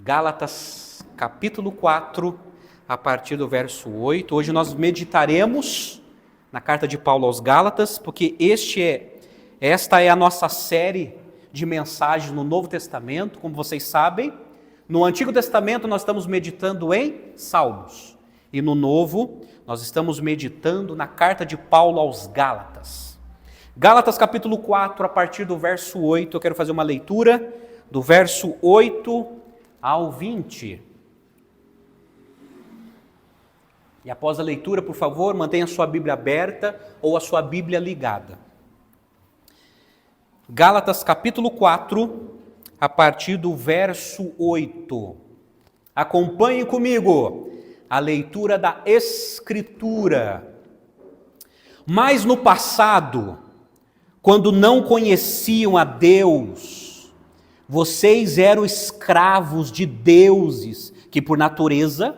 Gálatas capítulo 4, a partir do verso 8. Hoje nós meditaremos na carta de Paulo aos Gálatas, porque esta é a nossa série de mensagens no Novo Testamento. Como vocês sabem, no Antigo Testamento nós estamos meditando em Salmos, e no Novo nós estamos meditando na carta de Paulo aos Gálatas. Gálatas capítulo 4, a partir do verso 8, eu quero fazer uma leitura do verso 8 ao 20. E após a leitura, por favor, mantenha a sua Bíblia aberta ou a sua Bíblia ligada. Gálatas capítulo 4, a partir do verso 8. Acompanhe comigo a leitura da Escritura. Mas no passado, quando não conheciam a Deus, vocês eram escravos de deuses que por natureza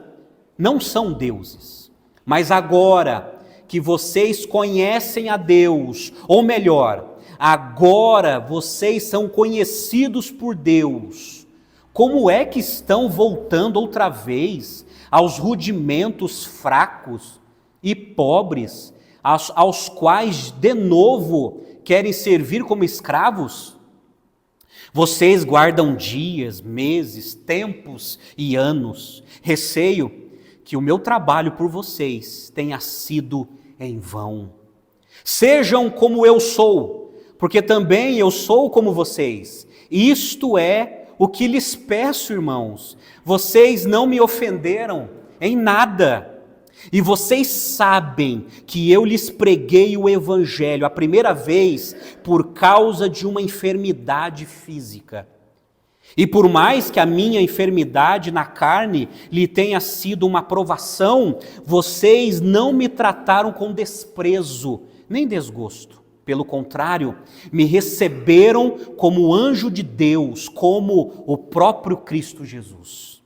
não são deuses. Mas agora que vocês conhecem a Deus, ou melhor, agora vocês são conhecidos por Deus, como é que estão voltando outra vez aos rudimentos fracos e pobres, aos quais de novo querem servir como escravos? Vocês guardam dias, meses, tempos e anos. Receio que o meu trabalho por vocês tenha sido em vão. Sejam como eu sou, porque também eu sou como vocês. Isto é o que lhes peço, irmãos. Vocês não me ofenderam em nada. E vocês sabem que eu lhes preguei o Evangelho a primeira vez por causa de uma enfermidade física. E por mais que a minha enfermidade na carne lhe tenha sido uma provação, vocês não me trataram com desprezo nem desgosto. Pelo contrário, me receberam como anjo de Deus, como o próprio Cristo Jesus.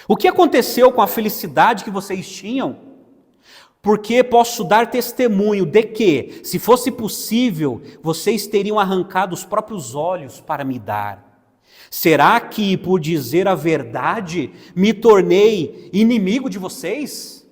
O que aconteceu com a felicidade que vocês tinham? Porque posso dar testemunho de que, se fosse possível, vocês teriam arrancado os próprios olhos para me dar. Será que, por dizer a verdade, me tornei inimigo de vocês?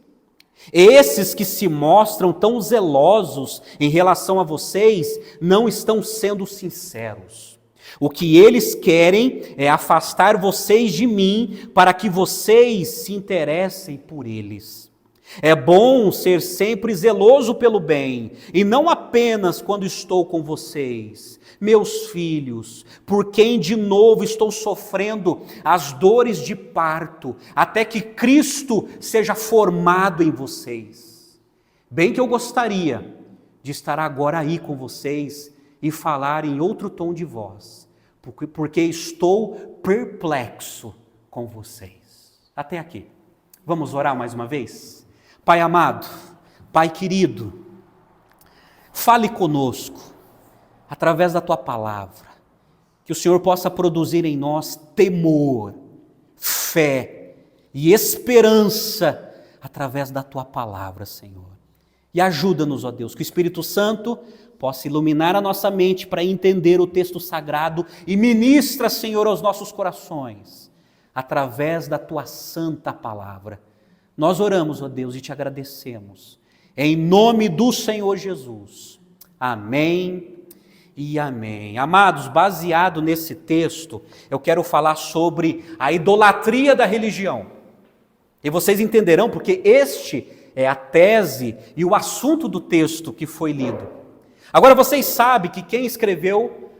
Esses que se mostram tão zelosos em relação a vocês não estão sendo sinceros. O que eles querem é afastar vocês de mim para que vocês se interessem por eles. É bom ser sempre zeloso pelo bem, e não apenas quando estou com vocês, meus filhos, por quem de novo estou sofrendo as dores de parto, até que Cristo seja formado em vocês. Bem que eu gostaria de estar agora aí com vocês e falar em outro tom de voz, porque estou perplexo com vocês. Até aqui. Vamos orar mais uma vez? Pai amado, Pai querido, fale conosco através da Tua palavra, que o Senhor possa produzir em nós temor, fé e esperança através da Tua palavra, Senhor. E ajuda-nos, ó Deus, que o Espírito Santo possa iluminar a nossa mente para entender o texto sagrado e ministra, Senhor, aos nossos corações, através da Tua santa palavra. Nós oramos, ó Deus, e te agradecemos, em nome do Senhor Jesus. Amém e amém. Amados, baseado nesse texto, eu quero falar sobre a idolatria da religião. E vocês entenderão porque este é a tese e o assunto do texto que foi lido. Agora vocês sabem que quem escreveu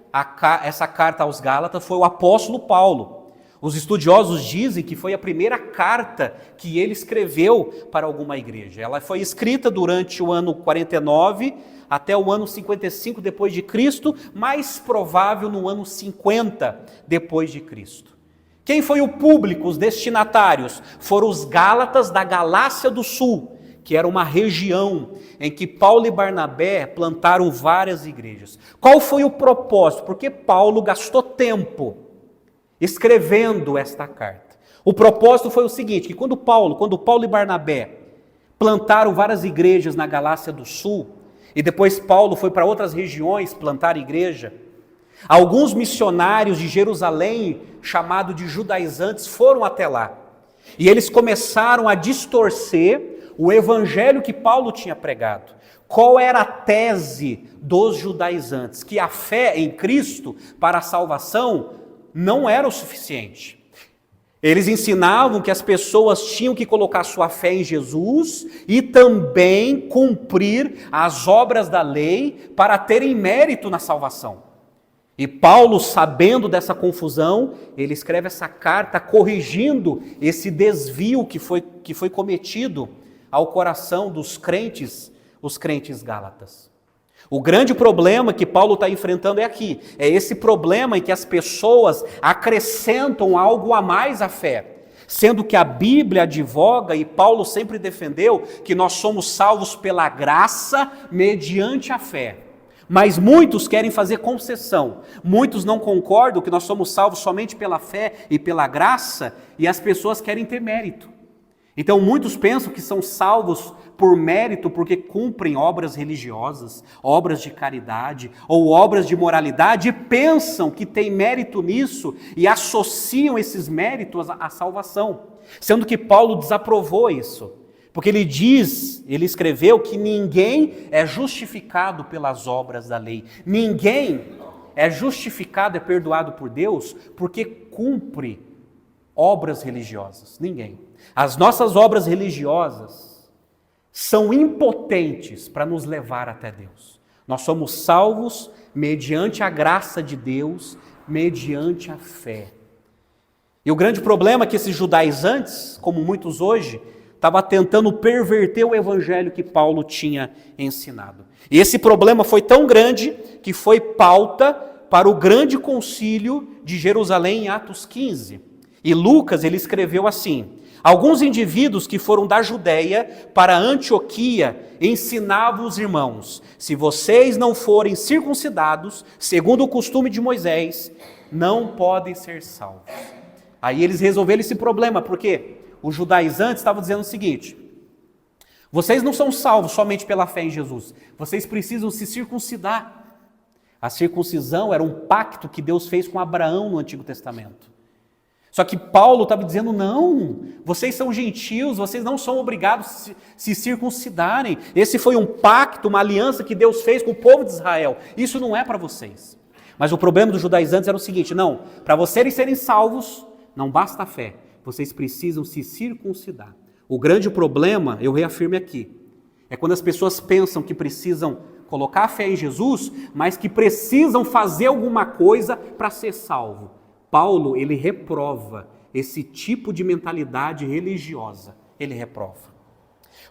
essa carta aos Gálatas foi o apóstolo Paulo. Os estudiosos dizem que foi a primeira carta que ele escreveu para alguma igreja. Ela foi escrita durante o ano 49 até o ano 55 depois de Cristo, mais provável no ano 50 depois de Cristo. Quem foi o público, os destinatários? Foram os Gálatas da Galácia do Sul, que era uma região em que Paulo e Barnabé plantaram várias igrejas. Qual foi o propósito? Porque Paulo gastou tempo escrevendo esta carta. O propósito foi o seguinte, que quando Paulo e Barnabé plantaram várias igrejas na Galácia do Sul, e depois Paulo foi para outras regiões plantar igreja, Alguns missionários de Jerusalém, chamados de judaizantes, foram até lá. E eles começaram a distorcer o evangelho que Paulo tinha pregado. Qual era a tese dos judaizantes? Que a fé em Cristo para a salvação não era o suficiente. Eles ensinavam que as pessoas tinham que colocar sua fé em Jesus e também cumprir as obras da lei para terem mérito na salvação. E Paulo, sabendo dessa confusão, ele escreve essa carta corrigindo esse desvio que foi cometido ao coração dos crentes, os crentes gálatas. O grande problema que Paulo está enfrentando é aqui, é esse problema em que as pessoas acrescentam algo a mais à fé, sendo que a Bíblia advoga, e Paulo sempre defendeu, que nós somos salvos pela graça mediante a fé. Mas muitos querem fazer concessão, muitos não concordam que nós somos salvos somente pela fé e pela graça, e as pessoas querem ter mérito. Então muitos pensam que são salvos por mérito porque cumprem obras religiosas, obras de caridade ou obras de moralidade, e pensam que tem mérito nisso e associam esses méritos à salvação, sendo que Paulo desaprovou isso. Porque ele escreveu que ninguém é justificado pelas obras da lei. Ninguém é justificado, é perdoado por Deus, porque cumpre obras religiosas. Ninguém. As nossas obras religiosas são impotentes para nos levar até Deus. Nós somos salvos mediante a graça de Deus, mediante a fé. E o grande problema é que esses judaizantes, como muitos hoje, estava tentando perverter o evangelho que Paulo tinha ensinado. E esse problema foi tão grande que foi pauta para o grande concílio de Jerusalém em Atos 15. E Lucas, ele escreveu assim: alguns indivíduos que foram da Judéia para Antioquia ensinavam os irmãos: se vocês não forem circuncidados, segundo o costume de Moisés, não podem ser salvos. Aí eles resolveram esse problema, porque os judaizantes estavam dizendo o seguinte: vocês não são salvos somente pela fé em Jesus, vocês precisam se circuncidar. A circuncisão era um pacto que Deus fez com Abraão no Antigo Testamento. Só que Paulo estava dizendo: não, vocês são gentios, vocês não são obrigados a se circuncidarem. Esse foi um pacto, uma aliança que Deus fez com o povo de Israel. Isso não é para vocês. Mas o problema dos judaizantes era o seguinte: não, para vocês serem salvos, não basta a fé. Vocês precisam se circuncidar. O grande problema, eu reafirmo aqui, é quando as pessoas pensam que precisam colocar a fé em Jesus, mas que precisam fazer alguma coisa para ser salvo. Paulo, ele reprova esse tipo de mentalidade religiosa. Ele reprova.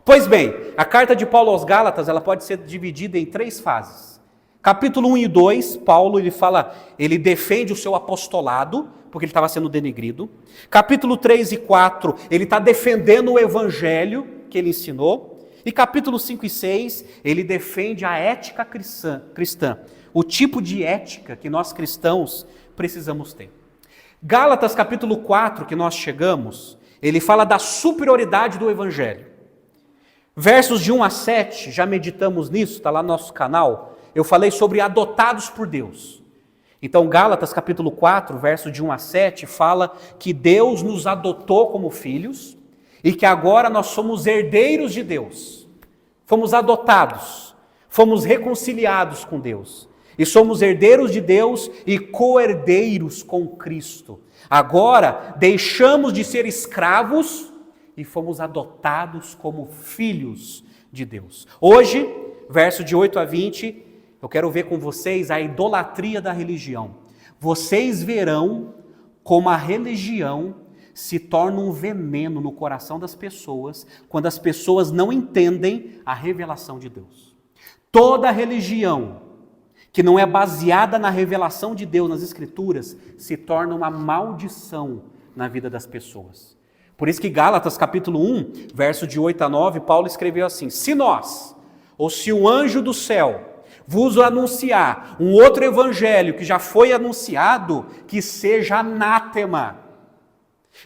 Pois bem, a carta de Paulo aos Gálatas, ela pode ser dividida em 3 fases. Capítulo 1 e 2, Paulo, ele defende o seu apostolado, porque ele estava sendo denegrido. Capítulo 3 e 4, ele está defendendo o evangelho que ele ensinou. E capítulo 5 e 6, ele defende a ética cristã, o tipo de ética que nós cristãos precisamos ter. Gálatas capítulo 4, que nós chegamos, ele fala da superioridade do evangelho. Versos de 1 a 7, já meditamos nisso, está lá no nosso canal. Eu falei sobre adotados por Deus. Então, Gálatas capítulo 4, verso de 1 a 7, fala que Deus nos adotou como filhos e que agora nós somos herdeiros de Deus. Fomos adotados, fomos reconciliados com Deus. E somos herdeiros de Deus e co-herdeiros com Cristo. Agora, deixamos de ser escravos e fomos adotados como filhos de Deus. Hoje, verso de 8 a 20, eu quero ver com vocês a idolatria da religião. Vocês verão como a religião se torna um veneno no coração das pessoas quando as pessoas não entendem a revelação de Deus. Toda religião que não é baseada na revelação de Deus nas Escrituras se torna uma maldição na vida das pessoas. Por isso que Gálatas capítulo 1, verso de 8 a 9, Paulo escreveu assim: se nós, ou se o anjo do céu vos anunciar um outro evangelho que já foi anunciado, que seja anátema.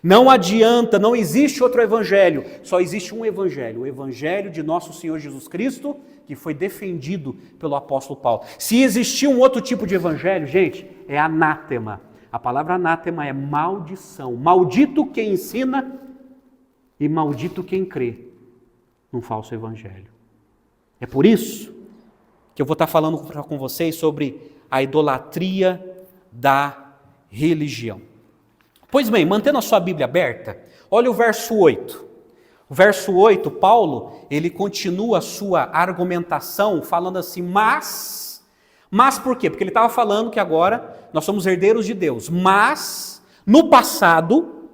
Não adianta, não existe outro evangelho, só existe um evangelho, o evangelho de nosso Senhor Jesus Cristo, que foi defendido pelo apóstolo Paulo. Se existir um outro tipo de evangelho, gente, é anátema. A palavra anátema é maldição. Maldito quem ensina e maldito quem crê num falso evangelho. É por isso que eu vou estar falando com vocês sobre a idolatria da religião. Pois bem, mantendo a sua Bíblia aberta, olha o verso 8. O verso 8, Paulo, ele continua a sua argumentação falando assim, mas por quê? Porque ele estava falando que agora nós somos herdeiros de Deus, mas no passado,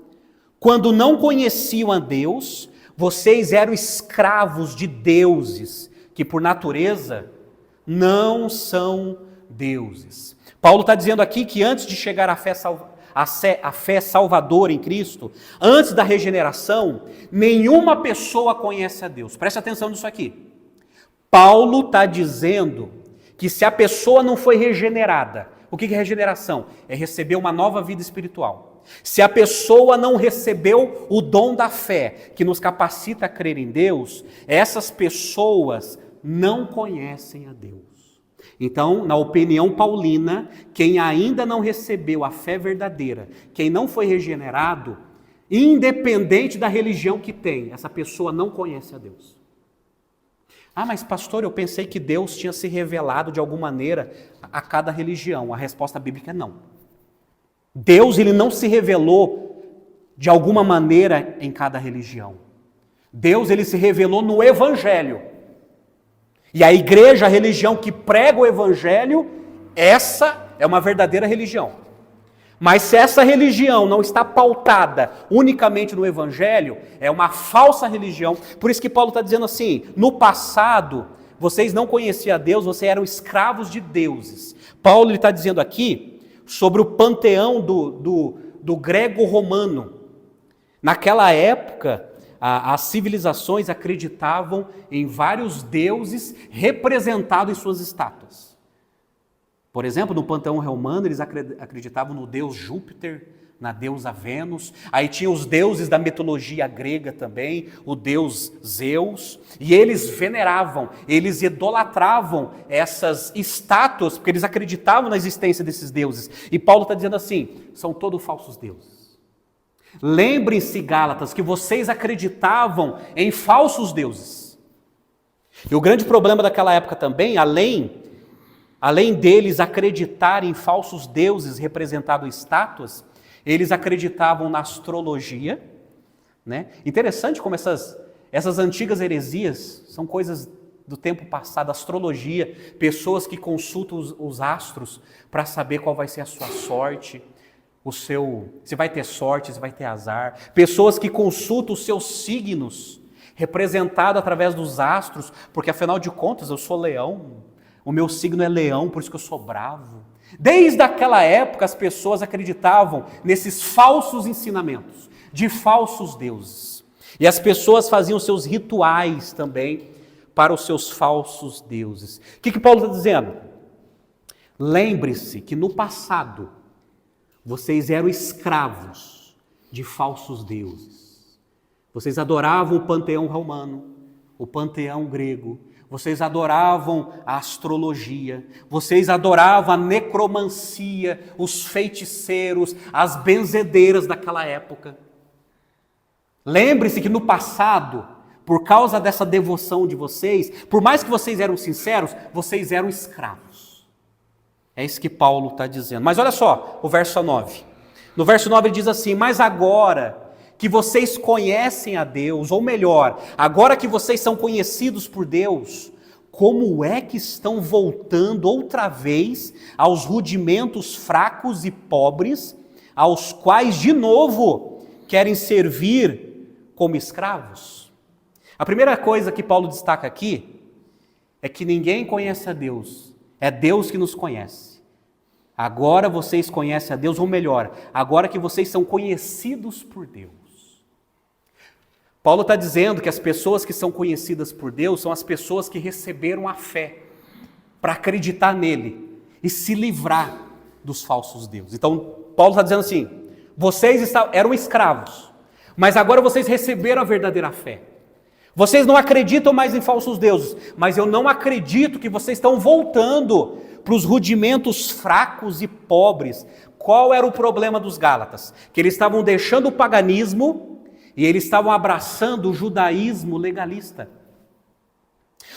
quando não conheciam a Deus, vocês eram escravos de deuses, que por natureza não são deuses. Paulo está dizendo aqui que antes de chegar à fé salvadora em Cristo, antes da regeneração, nenhuma pessoa conhece a Deus. Preste atenção nisso aqui. Paulo está dizendo que se a pessoa não foi regenerada, o que é regeneração? É receber uma nova vida espiritual. Se a pessoa não recebeu o dom da fé, que nos capacita a crer em Deus, essas pessoas não conhecem a Deus. Então, na opinião paulina, quem ainda não recebeu a fé verdadeira, quem não foi regenerado, independente da religião que tem, essa pessoa não conhece a Deus. Ah, mas pastor, eu pensei que Deus tinha se revelado de alguma maneira a cada religião. A resposta bíblica é não. Deus, ele não se revelou de alguma maneira em cada religião. Deus, ele se revelou no Evangelho. E a igreja, a religião que prega o Evangelho, essa é uma verdadeira religião. Mas se essa religião não está pautada unicamente no Evangelho, é uma falsa religião. Por isso que Paulo está dizendo assim, no passado, vocês não conheciam a Deus, vocês eram escravos de deuses. Paulo está dizendo aqui sobre o panteão do grego-romano. Naquela época, as civilizações acreditavam em vários deuses representados em suas estátuas. Por exemplo, no panteão romano, eles acreditavam no deus Júpiter, na deusa Vênus. Aí tinha os deuses da mitologia grega também, o deus Zeus. E eles veneravam, eles idolatravam essas estátuas, porque eles acreditavam na existência desses deuses. E Paulo está dizendo assim, são todos falsos deuses. Lembrem-se, Gálatas, que vocês acreditavam em falsos deuses. E o grande problema daquela época também, além deles acreditarem em falsos deuses representados em estátuas, eles acreditavam na astrologia, né? Interessante como essas antigas heresias são coisas do tempo passado, astrologia, pessoas que consultam os astros para saber qual vai ser a sua sorte, se vai ter sorte, se vai ter azar, pessoas que consultam os seus signos, representados através dos astros, porque afinal de contas eu sou leão, o meu signo é leão, por isso que eu sou bravo. Desde aquela época as pessoas acreditavam nesses falsos ensinamentos, de falsos deuses. E as pessoas faziam seus rituais também para os seus falsos deuses. O que Paulo está dizendo? Lembre-se que no passado vocês eram escravos de falsos deuses. Vocês adoravam o panteão romano, o panteão grego. Vocês adoravam a astrologia, vocês adoravam a necromancia, os feiticeiros, as benzedeiras daquela época. Lembre-se que no passado, por causa dessa devoção de vocês, por mais que vocês eram sinceros, vocês eram escravos. É isso que Paulo está dizendo. Mas olha só, o verso 9. No verso 9 ele diz assim, mas agora que vocês conhecem a Deus, ou melhor, agora que vocês são conhecidos por Deus, como é que estão voltando outra vez aos rudimentos fracos e pobres, aos quais de novo querem servir como escravos? A primeira coisa que Paulo destaca aqui é que ninguém conhece a Deus, é Deus que nos conhece. Agora vocês conhecem a Deus, ou melhor, agora que vocês são conhecidos por Deus. Paulo está dizendo que as pessoas que são conhecidas por Deus são as pessoas que receberam a fé para acreditar nele e se livrar dos falsos deuses. Então, Paulo está dizendo assim, Vocês eram escravos, mas agora vocês receberam a verdadeira fé. Vocês não acreditam mais em falsos deuses, mas eu não acredito que vocês estão voltando para os rudimentos fracos e pobres. Qual era o problema dos Gálatas? Que eles estavam deixando o paganismo e eles estavam abraçando o judaísmo legalista.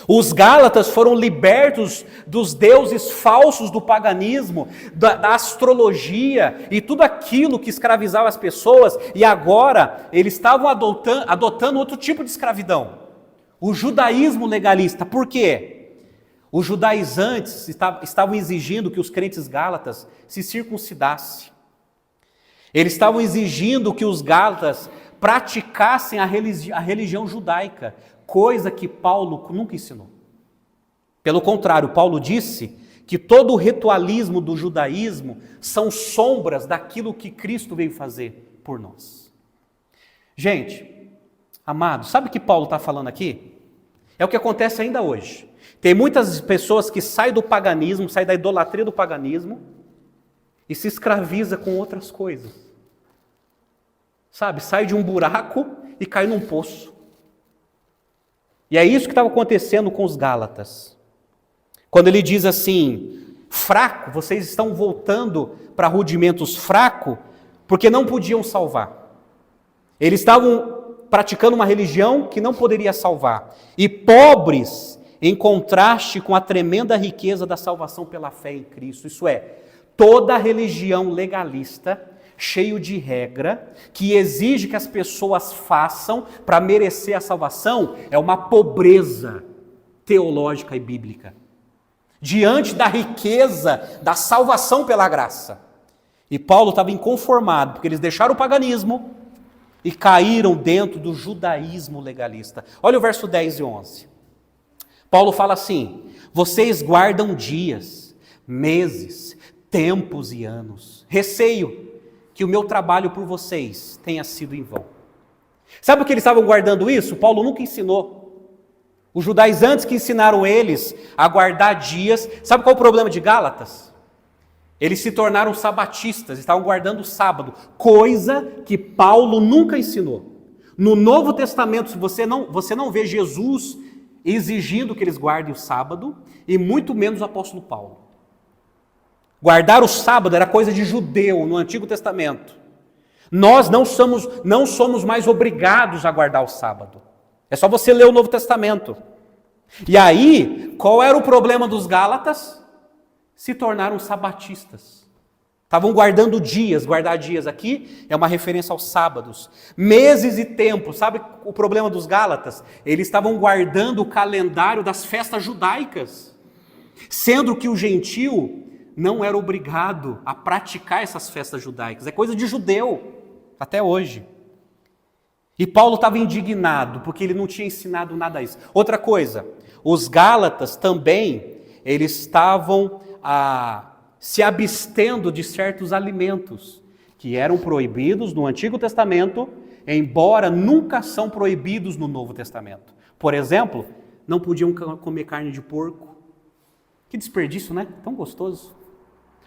Os Gálatas foram libertos dos deuses falsos do paganismo, da astrologia e tudo aquilo que escravizava as pessoas, e agora eles estavam adotando outro tipo de escravidão, o judaísmo legalista. Por quê? Os judaizantes estavam exigindo que os crentes gálatas se circuncidassem. Eles estavam exigindo que os gálatas praticassem a religião judaica, coisa que Paulo nunca ensinou. Pelo contrário, Paulo disse que todo o ritualismo do judaísmo são sombras daquilo que Cristo veio fazer por nós. Gente, amados, sabe o que Paulo está falando aqui? É o que acontece ainda hoje. Tem muitas pessoas que saem do paganismo, saem da idolatria do paganismo e se escraviza com outras coisas. Sabe, sai de um buraco e cai num poço. E é isso que estava acontecendo com os Gálatas. Quando ele diz assim, fraco, vocês estão voltando para rudimentos fracos, porque não podiam salvar. Eles estavam praticando uma religião que não poderia salvar. E pobres, em contraste com a tremenda riqueza da salvação pela fé em Cristo. Isso é, toda religião legalista, cheio de regra, que exige que as pessoas façam para merecer a salvação, é uma pobreza teológica e bíblica, diante da riqueza da salvação pela graça. E Paulo estava inconformado, porque eles deixaram o paganismo e caíram dentro do judaísmo legalista. Olha o verso 10 e 11. Paulo fala assim, vocês guardam dias, meses, tempos e anos. Receio que o meu trabalho por vocês tenha sido em vão. Sabe por que eles estavam guardando isso? Paulo nunca ensinou. Os judaizantes que ensinaram eles a guardar dias. Sabe qual é o problema de Gálatas? Eles se tornaram sabatistas, estavam guardando o sábado, coisa que Paulo nunca ensinou. No Novo Testamento, você não vê Jesus exigindo que eles guardem o sábado, e muito menos o apóstolo Paulo. Guardar o sábado era coisa de judeu no Antigo Testamento. Nós não somos mais obrigados a guardar o sábado. É só você ler o Novo Testamento. E aí, qual era o problema dos Gálatas? Se tornaram sabatistas. Estavam guardando dias. Guardar dias aqui é uma referência aos sábados. Meses e tempos. Sabe o problema dos Gálatas? Eles estavam guardando o calendário das festas judaicas. Sendo que o gentio não era obrigado a praticar essas festas judaicas. É coisa de judeu, até hoje. E Paulo estava indignado, porque ele não tinha ensinado nada disso. Outra coisa, os Gálatas também, eles estavam se abstendo de certos alimentos, que eram proibidos no Antigo Testamento, embora nunca são proibidos no Novo Testamento. Por exemplo, não podiam comer carne de porco. Que desperdício, né? Tão gostoso.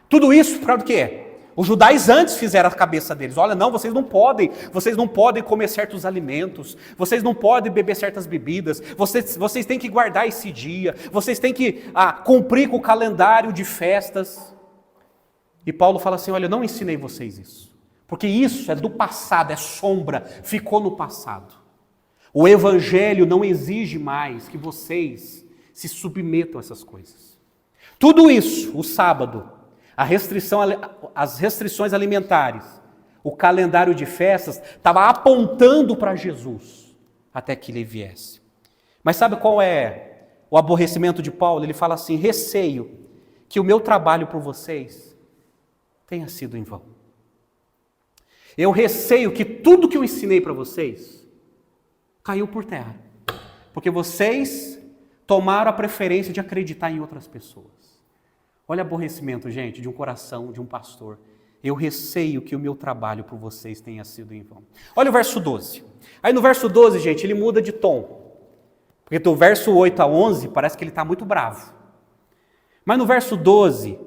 Tudo isso por causa do quê? Os judaizantes fizeram a cabeça deles. Olha, não, vocês não podem comer certos alimentos, vocês não podem beber certas bebidas, vocês têm que guardar esse dia, vocês têm que cumprir com o calendário de festas. E Paulo fala assim, olha, eu não ensinei vocês isso, porque isso é do passado, é sombra, ficou no passado. O evangelho não exige mais que vocês se submetam a essas coisas. Tudo isso, o sábado, as restrições alimentares, o calendário de festas, estava apontando para Jesus, até que ele viesse. Mas sabe qual é o aborrecimento de Paulo? Ele fala assim, receio que o meu trabalho por vocês tenha sido em vão. Eu receio que tudo que eu ensinei para vocês caiu por terra, porque vocês tomaram a preferência de acreditar em outras pessoas. Olha o aborrecimento, gente, de um coração, de um pastor. Eu receio que o meu trabalho por vocês tenha sido em vão. Olha o verso 12. Aí no verso 12, gente, ele muda de tom. Porque do verso 8 a 11, parece que ele está muito bravo. Mas no verso 12,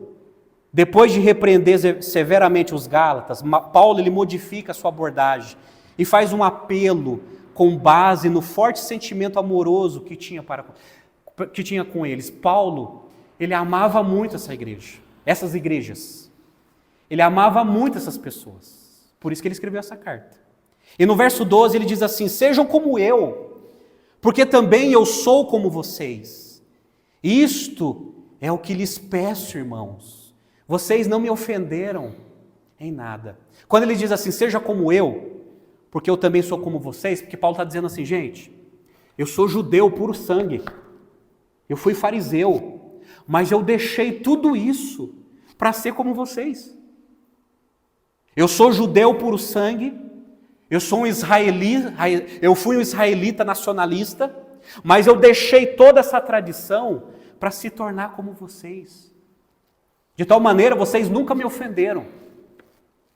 Depois de repreender severamente os Gálatas, Paulo ele modifica a sua abordagem e faz um apelo com base no forte sentimento amoroso que tinha com eles. Paulo, ele amava muito essas igrejas. Ele amava muito essas pessoas. Por isso que ele escreveu essa carta. E no verso 12 ele diz assim: sejam como eu, porque também eu sou como vocês. Isto é o que lhes peço, irmãos. Vocês não me ofenderam em nada. Quando ele diz assim, seja como eu, porque eu também sou como vocês, porque Paulo está dizendo assim, gente, eu sou judeu puro sangue, eu fui fariseu, mas eu deixei tudo isso para ser como vocês. Eu sou judeu puro sangue, eu sou um israelita, eu fui um israelita nacionalista, mas eu deixei toda essa tradição para se tornar como vocês. De tal maneira, vocês nunca me ofenderam.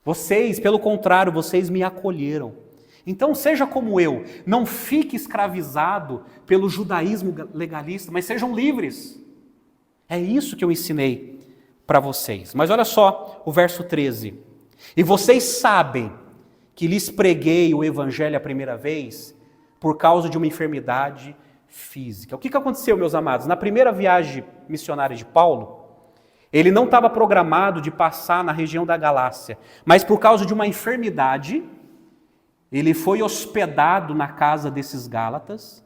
Vocês, pelo contrário, vocês me acolheram. Então, seja como eu, não fique escravizado pelo judaísmo legalista, mas sejam livres. É isso que eu ensinei para vocês. Mas olha só o verso 13. E vocês sabem que lhes preguei o evangelho a primeira vez por causa de uma enfermidade física. O que aconteceu, meus amados? Na primeira viagem missionária de Paulo, ele não estava programado de passar na região da Galácia, mas por causa de uma enfermidade, ele foi hospedado na casa desses Gálatas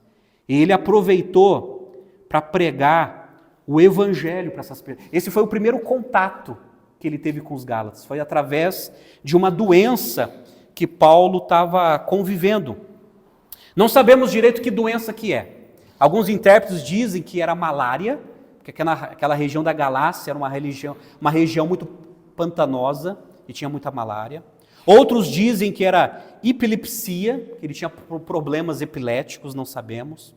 e ele aproveitou para pregar o evangelho para essas pessoas. Esse foi o primeiro contato que ele teve com os Gálatas, foi através de uma doença que Paulo estava convivendo. Não sabemos direito que doença que é. Alguns intérpretes dizem que era malária, porque aquela região da Galácia era uma região muito pantanosa e tinha muita malária. Outros dizem que era epilepsia, que ele tinha problemas epiléticos, não sabemos.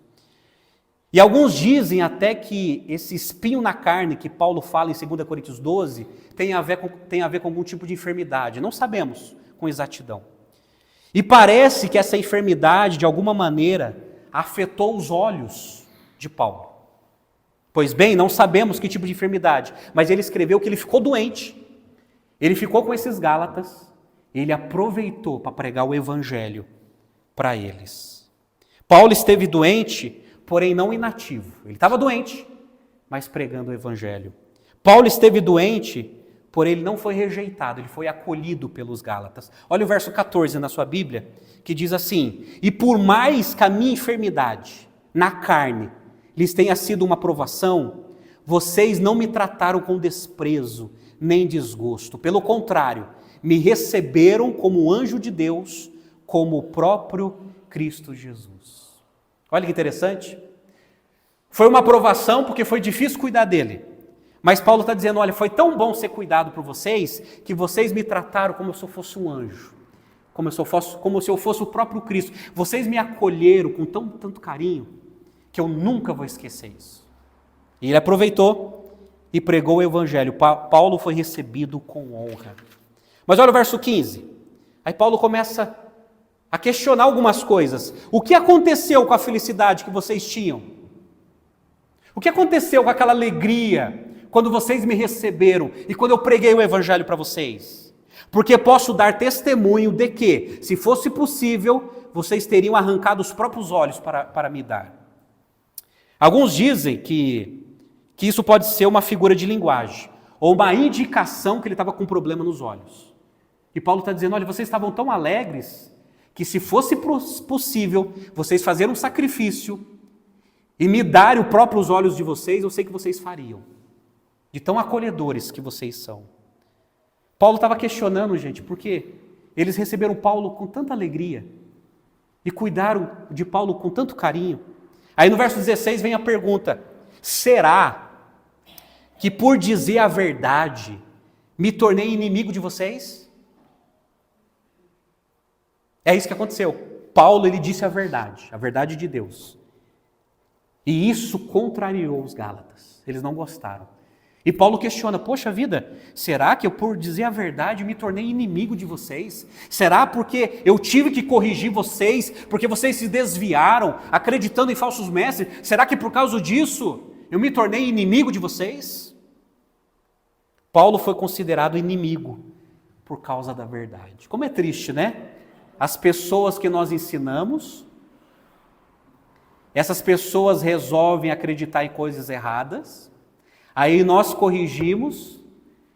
E alguns dizem até que esse espinho na carne que Paulo fala em 2 Coríntios 12 tem a ver com algum tipo de enfermidade. Não sabemos com exatidão. E parece que essa enfermidade, de alguma maneira, afetou os olhos de Paulo. Pois bem, não sabemos que tipo de enfermidade, mas ele escreveu que ele ficou doente. Ele ficou com esses Gálatas, ele aproveitou para pregar o evangelho para eles. Paulo esteve doente, porém não inativo. Ele estava doente, mas pregando o evangelho. Paulo esteve doente, porém ele não foi rejeitado, ele foi acolhido pelos Gálatas. Olha o verso 14 na sua Bíblia, que diz assim: e por mais que a minha enfermidade na carne lhes tenha sido uma provação, vocês não me trataram com desprezo nem desgosto. Pelo contrário, me receberam como anjo de Deus, como o próprio Cristo Jesus. Olha que interessante. Foi uma provação porque foi difícil cuidar dele. Mas Paulo está dizendo, olha, foi tão bom ser cuidado por vocês, que vocês me trataram como se eu fosse um anjo. Como se eu fosse o próprio Cristo. Vocês me acolheram com tanto carinho, que eu nunca vou esquecer isso. E ele aproveitou e pregou o evangelho. Paulo foi recebido com honra. Mas olha o verso 15. Aí Paulo começa a questionar algumas coisas. O que aconteceu com a felicidade que vocês tinham? O que aconteceu com aquela alegria quando vocês me receberam e quando eu preguei o evangelho para vocês? Porque posso dar testemunho de que, se fosse possível, vocês teriam arrancado os próprios olhos para me dar. Alguns dizem que isso pode ser uma figura de linguagem, ou uma indicação que ele estava com problema nos olhos. E Paulo está dizendo, olha, vocês estavam tão alegres, que se fosse possível, vocês fazerem um sacrifício, e me darem os próprios olhos de vocês, eu sei que vocês fariam. De tão acolhedores que vocês são. Paulo estava questionando, gente, porque eles receberam Paulo com tanta alegria, e cuidaram de Paulo com tanto carinho. Aí no verso 16 vem a pergunta: será que por dizer a verdade me tornei inimigo de vocês? É isso que aconteceu. Paulo, ele disse a verdade de Deus. E isso contrariou os Gálatas. Eles não gostaram. E Paulo questiona, poxa vida, será que eu por dizer a verdade me tornei inimigo de vocês? Será porque eu tive que corrigir vocês, porque vocês se desviaram, acreditando em falsos mestres? Será que por causa disso eu me tornei inimigo de vocês? Paulo foi considerado inimigo por causa da verdade. Como é triste, né? As pessoas que nós ensinamos, essas pessoas resolvem acreditar em coisas erradas, aí nós corrigimos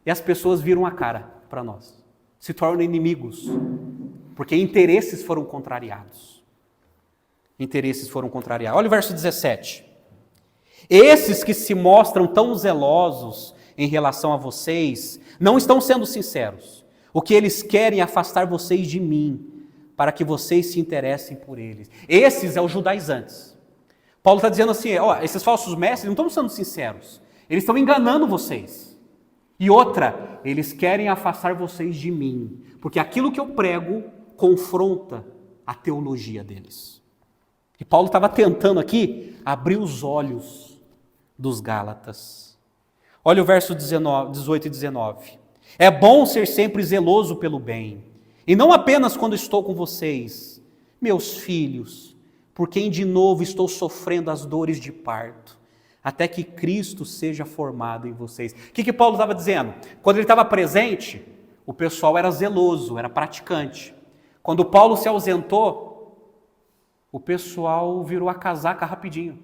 e as pessoas viram a cara para nós, se tornam inimigos, porque interesses foram contrariados. Interesses foram contrariados. Olha o verso 17. Esses que se mostram tão zelosos em relação a vocês, não estão sendo sinceros. O que eles querem é afastar vocês de mim, para que vocês se interessem por eles. Esses é os judaizantes. Paulo está dizendo assim, ó, esses falsos mestres não estão sendo sinceros, eles estão enganando vocês. E outra, eles querem afastar vocês de mim, porque aquilo que eu prego confronta a teologia deles. E Paulo estava tentando aqui abrir os olhos dos Gálatas. Olha o verso 18 e 19. É bom ser sempre zeloso pelo bem, e não apenas quando estou com vocês, meus filhos, por quem de novo estou sofrendo as dores de parto, até que Cristo seja formado em vocês. O que Paulo estava dizendo? Quando ele estava presente, o pessoal era zeloso, era praticante. Quando Paulo se ausentou, o pessoal virou a casaca rapidinho.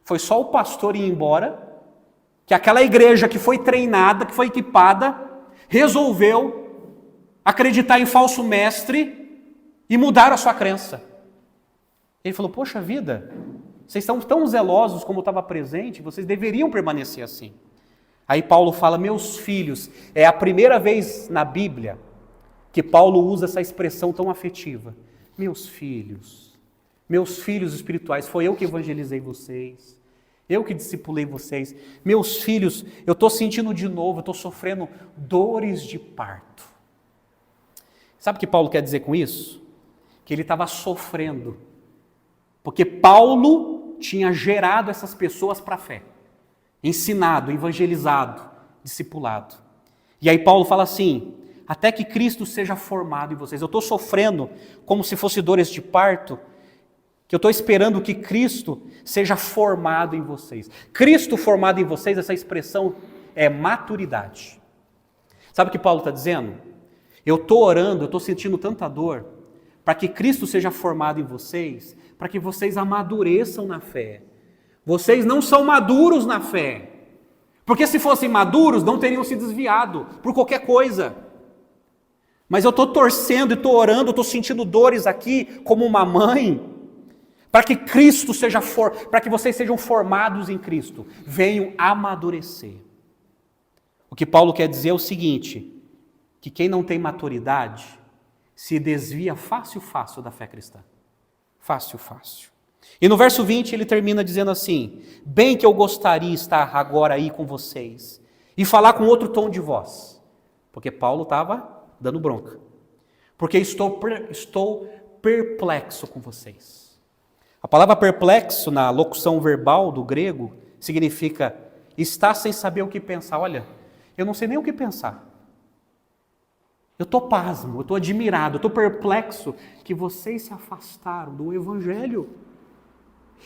Foi só o pastor ir embora, que aquela igreja que foi treinada, que foi equipada, resolveu acreditar em falso mestre e mudar a sua crença. Ele falou, poxa vida, vocês estão tão zelosos como estava presente, vocês deveriam permanecer assim. Aí Paulo fala, meus filhos, é a primeira vez na Bíblia que Paulo usa essa expressão tão afetiva. Meus filhos espirituais, foi eu que evangelizei vocês, eu que discipulei vocês. Meus filhos, eu estou sentindo de novo, eu estou sofrendo dores de parto. Sabe o que Paulo quer dizer com isso? Que ele estava sofrendo, porque Paulo tinha gerado essas pessoas para a fé, ensinado, evangelizado, discipulado. E aí Paulo fala assim, até que Cristo seja formado em vocês. Eu estou sofrendo como se fosse dores de parto, que eu estou esperando que Cristo seja formado em vocês. Cristo formado em vocês, essa expressão é maturidade. Sabe o que Paulo está dizendo? Eu estou orando, eu estou sentindo tanta dor, para que Cristo seja formado em vocês, para que vocês amadureçam na fé. Vocês não são maduros na fé, porque se fossem maduros, não teriam se desviado por qualquer coisa. Mas eu estou torcendo e estou orando, estou sentindo dores aqui, como uma mãe, para que Cristo seja para que vocês sejam formados em Cristo, venham amadurecer. O que Paulo quer dizer é o seguinte, que quem não tem maturidade se desvia fácil da fé cristã. Fácil. E no verso 20 ele termina dizendo assim, bem que eu gostaria de estar agora aí com vocês e falar com outro tom de voz, porque Paulo estava dando bronca, porque estou perplexo com vocês. A palavra perplexo na locução verbal do grego significa estar sem saber o que pensar. Olha, eu não sei nem o que pensar. Eu estou pasmo, eu estou admirado, eu estou perplexo que vocês se afastaram do Evangelho.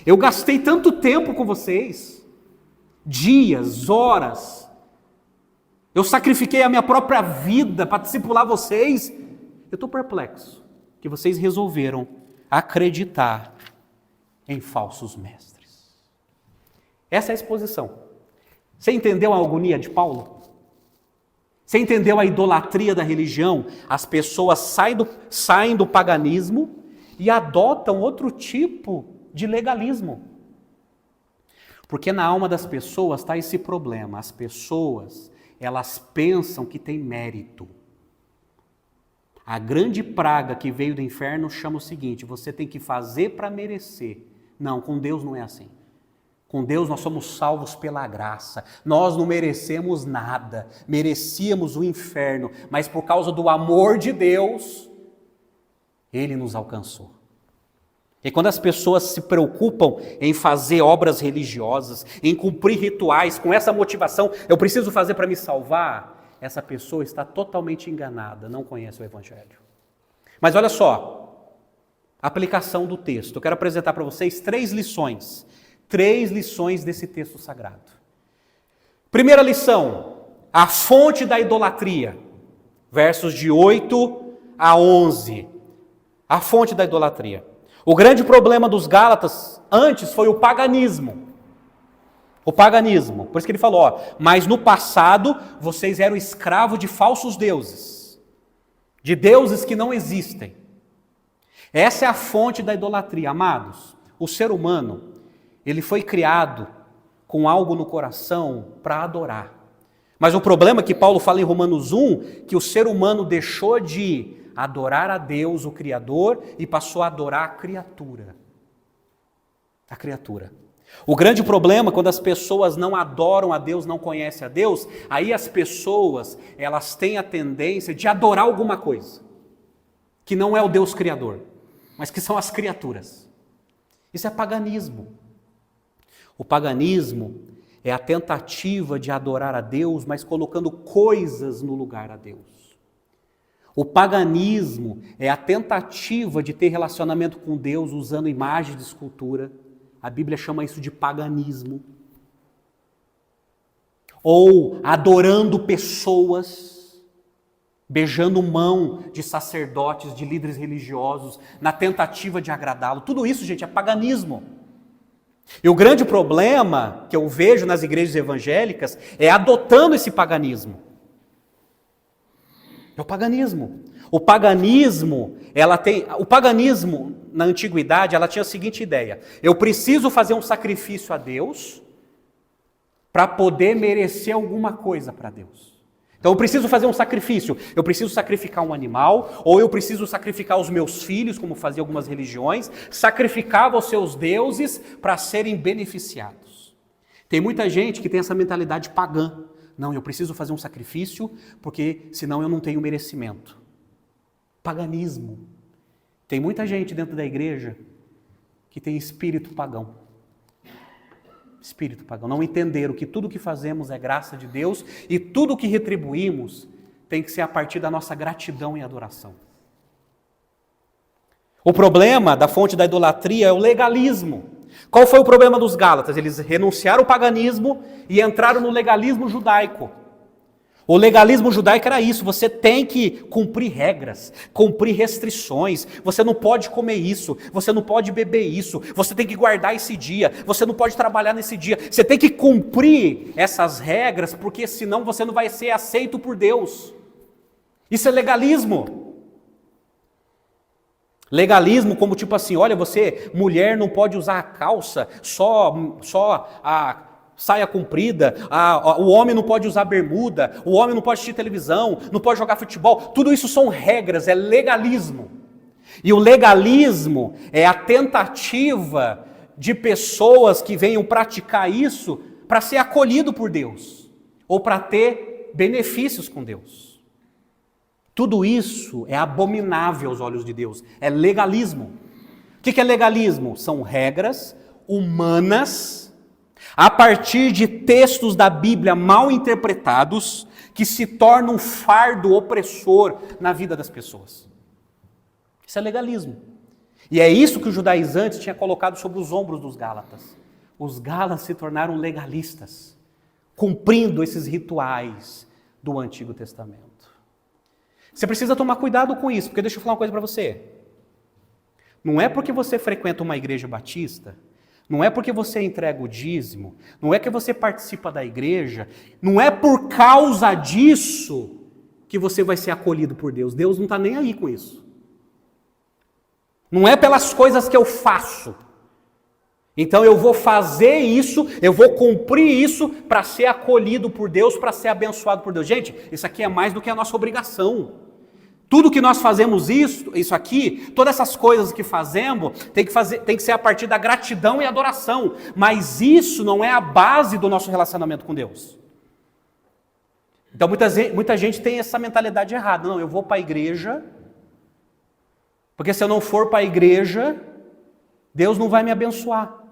Eu gastei tanto tempo com vocês, dias, horas. Eu sacrifiquei a minha própria vida para discipular vocês. Eu estou perplexo que vocês resolveram acreditar em falsos mestres. Essa é a exposição. Você entendeu a agonia de Paulo? Você entendeu a idolatria da religião? As pessoas saem do paganismo e adotam outro tipo de legalismo. Porque na alma das pessoas está esse problema. As pessoas, elas pensam que tem mérito. A grande praga que veio do inferno chama o seguinte, você tem que fazer para merecer. Não, com Deus não é assim. Com Deus nós somos salvos pela graça. Nós não merecemos nada. Merecíamos o inferno. Mas por causa do amor de Deus, Ele nos alcançou. E quando as pessoas se preocupam em fazer obras religiosas, em cumprir rituais, com essa motivação, eu preciso fazer para me salvar, essa pessoa está totalmente enganada, não conhece o Evangelho. Mas olha só, aplicação do texto. Eu quero apresentar para vocês 3 lições desse texto sagrado. Primeira lição, a fonte da idolatria. Versos de 8 a 11. A fonte da idolatria. O grande problema dos Gálatas antes foi o paganismo. O paganismo. Por isso que ele falou, mas no passado vocês eram escravos de falsos deuses. De deuses que não existem. Essa é a fonte da idolatria, amados. O ser humano, ele foi criado com algo no coração para adorar. Mas o problema é que Paulo fala em Romanos 1, que o ser humano deixou de adorar a Deus, o Criador, e passou a adorar a criatura. A criatura. O grande problema, quando as pessoas não adoram a Deus, não conhecem a Deus, aí as pessoas, elas têm a tendência de adorar alguma coisa, que não é o Deus Criador, mas que são as criaturas. Isso é paganismo. O paganismo é a tentativa de adorar a Deus, mas colocando coisas no lugar a Deus. O paganismo é a tentativa de ter relacionamento com Deus usando imagens de escultura. A Bíblia chama isso de paganismo. Ou adorando pessoas, beijando mão de sacerdotes, de líderes religiosos, na tentativa de agradá-lo. Tudo isso, gente, é paganismo. E o grande problema que eu vejo nas igrejas evangélicas é adotando esse paganismo. É o paganismo. O paganismo na antiguidade, ela tinha a seguinte ideia: eu preciso fazer um sacrifício a Deus para poder merecer alguma coisa para Deus. Então eu preciso fazer um sacrifício, eu preciso sacrificar um animal, ou eu preciso sacrificar os meus filhos, como faziam algumas religiões, sacrificava os seus deuses para serem beneficiados. Tem muita gente que tem essa mentalidade pagã. Não, eu preciso fazer um sacrifício, porque senão eu não tenho merecimento. Paganismo. Tem muita gente dentro da igreja que tem espírito pagão. Espírito pagão. Não entenderam que tudo que fazemos é graça de Deus e tudo que retribuímos tem que ser a partir da nossa gratidão e adoração. O problema da fonte da idolatria é o legalismo. Qual foi o problema dos Gálatas? Eles renunciaram ao paganismo e entraram no legalismo judaico. O legalismo judaico era isso: você tem que cumprir regras, cumprir restrições, você não pode comer isso, você não pode beber isso, você tem que guardar esse dia, você não pode trabalhar nesse dia, você tem que cumprir essas regras, porque senão você não vai ser aceito por Deus. Isso é legalismo. Legalismo como tipo assim, olha, você, mulher, não pode usar a calça, só a saia comprida, o homem não pode usar bermuda, o homem não pode assistir televisão, não pode jogar futebol. Tudo isso são regras, é legalismo. E o legalismo é a tentativa de pessoas que venham praticar isso para ser acolhido por Deus, ou para ter benefícios com Deus. Tudo isso é abominável aos olhos de Deus, é legalismo. O que é legalismo? São regras humanas, a partir de textos da Bíblia mal interpretados, que se tornam um fardo opressor na vida das pessoas. Isso é legalismo. E é isso que os judaizantes tinham colocado sobre os ombros dos Gálatas. Os Gálatas se tornaram legalistas, cumprindo esses rituais do Antigo Testamento. Você precisa tomar cuidado com isso, porque deixa eu falar uma coisa para você. Não é porque você frequenta uma igreja batista, não é porque você entrega o dízimo, não é que você participa da igreja, não é por causa disso que você vai ser acolhido por Deus. Deus não está nem aí com isso. Não é pelas coisas que eu faço. Então eu vou fazer isso, eu vou cumprir isso para ser acolhido por Deus, para ser abençoado por Deus. Gente, isso aqui é mais do que a nossa obrigação. Tudo que nós fazemos isso aqui, todas essas coisas que fazemos, tem que ser a partir da gratidão e adoração. Mas isso não é a base do nosso relacionamento com Deus. Então muita gente tem essa mentalidade errada. Não, eu vou para a igreja, porque se eu não for para a igreja, Deus não vai me abençoar.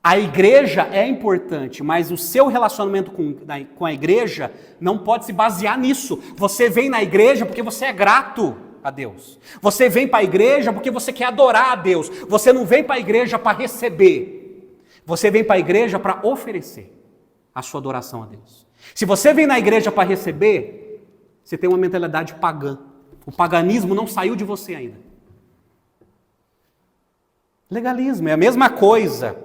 A igreja é importante, mas o seu relacionamento com a igreja não pode se basear nisso. Você vem na igreja porque você é grato a Deus. Você vem para a igreja porque você quer adorar a Deus. Você não vem para a igreja para receber. Você vem para a igreja para oferecer a sua adoração a Deus. Se você vem na igreja para receber, você tem uma mentalidade pagã. O paganismo não saiu de você ainda. Legalismo é a mesma coisa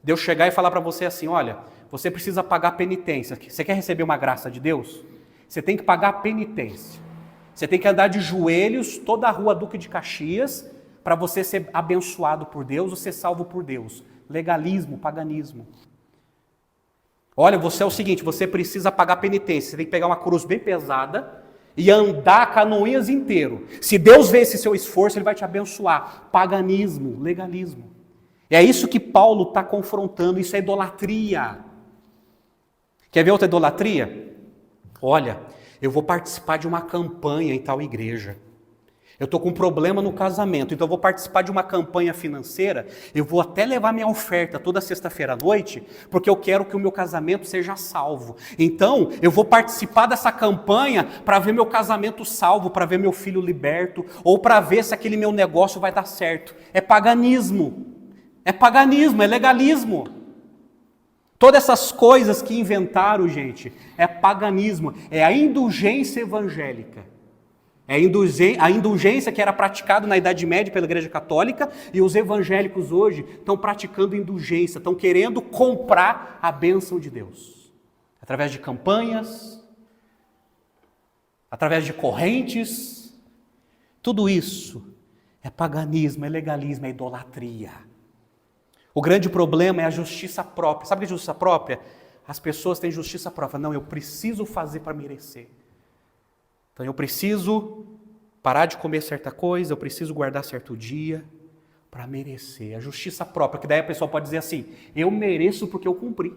de eu chegar e falar para você assim, olha, você precisa pagar penitência. Você quer receber uma graça de Deus? Você tem que pagar penitência. Você tem que andar de joelhos toda a rua Duque de Caxias para você ser abençoado por Deus ou ser salvo por Deus. Legalismo, paganismo. Olha, você é o seguinte, você precisa pagar penitência. Você tem que pegar uma cruz bem pesada e andar canoinhas inteiro. Se Deus vê esse seu esforço, Ele vai te abençoar. Paganismo, legalismo. É isso que Paulo está confrontando, isso é idolatria. Quer ver outra idolatria? Olha, eu vou participar de uma campanha em tal igreja. Eu estou com um problema no casamento, então eu vou participar de uma campanha financeira, eu vou até levar minha oferta toda sexta-feira à noite, porque eu quero que o meu casamento seja salvo. Então, eu vou participar dessa campanha para ver meu casamento salvo, para ver meu filho liberto, ou para ver se aquele meu negócio vai dar certo. É paganismo, é legalismo. Todas essas coisas que inventaram, gente, é paganismo, é a indulgência evangélica. É a indulgência que era praticada na Idade Média pela Igreja Católica e os evangélicos hoje estão praticando indulgência, estão querendo comprar a bênção de Deus. Através de campanhas, através de correntes, tudo isso é paganismo, é legalismo, é idolatria. O grande problema é a justiça própria. Sabe o que é justiça própria? As pessoas têm justiça própria. Não, eu preciso fazer para merecer. Então eu preciso parar de comer certa coisa, eu preciso guardar certo dia para merecer. A justiça própria, que daí a pessoa pode dizer assim, eu mereço porque eu cumpri.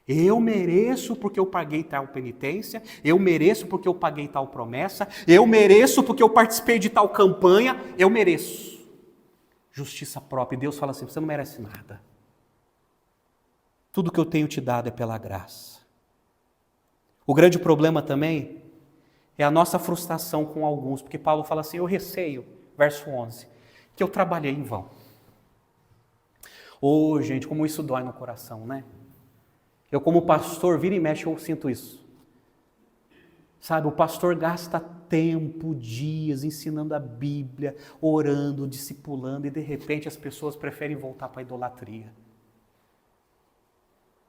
Eu mereço porque eu paguei tal penitência, eu mereço porque eu paguei tal promessa, eu mereço porque eu participei de tal campanha, eu mereço. Justiça própria. E Deus fala assim, você não merece nada. Tudo que eu tenho te dado é pela graça. O grande problema também é a nossa frustração com alguns, porque Paulo fala assim, eu receio, verso 11, que eu trabalhei em vão. Gente, como isso dói no coração, né? Eu como pastor, vira e mexe, eu sinto isso. Sabe, o pastor gasta tempo, dias, ensinando a Bíblia, orando, discipulando, e de repente as pessoas preferem voltar para a idolatria.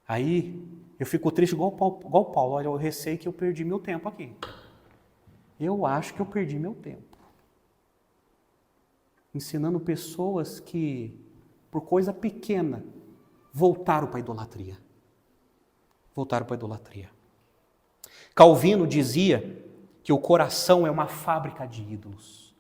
Aí, eu fico triste igual Paulo, olha, eu receio que eu perdi meu tempo aqui. Eu acho que eu perdi meu tempo. Ensinando pessoas que, por coisa pequena, voltaram para a idolatria. Voltaram para a idolatria. Calvino dizia que o coração é uma fábrica de ídolos.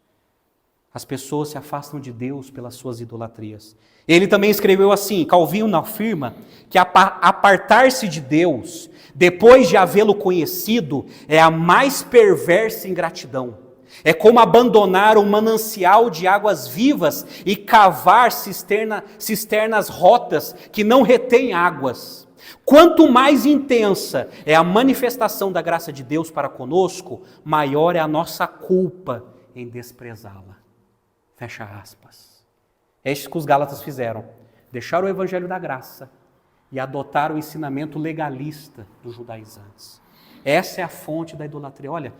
As pessoas se afastam de Deus pelas suas idolatrias. Ele também escreveu assim, Calvino afirma que apartar-se de Deus, depois de havê-lo conhecido, é a mais perversa ingratidão. É como abandonar um manancial de águas vivas e cavar cisternas rotas que não retêm águas. Quanto mais intensa é a manifestação da graça de Deus para conosco, maior é a nossa culpa em desprezá-la. Fecha aspas. É isso que os Gálatas fizeram. Deixaram o evangelho da graça e adotaram o ensinamento legalista dos judaizantes. Essa é a fonte da idolatria. Olha,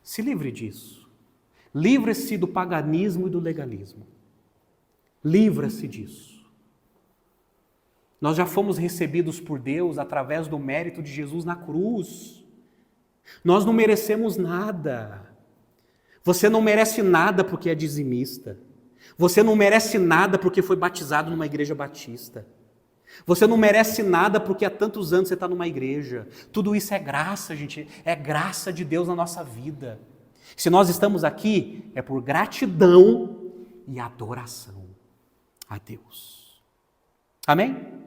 se livre disso. Livre-se do paganismo e do legalismo. Livra-se disso. Nós já fomos recebidos por Deus através do mérito de Jesus na cruz. Nós não merecemos nada. Você não merece nada porque é dizimista. Você não merece nada porque foi batizado numa igreja batista. Você não merece nada porque há tantos anos você está numa igreja. Tudo isso é graça, gente. É graça de Deus na nossa vida. Se nós estamos aqui, é por gratidão e adoração a Deus. Amém?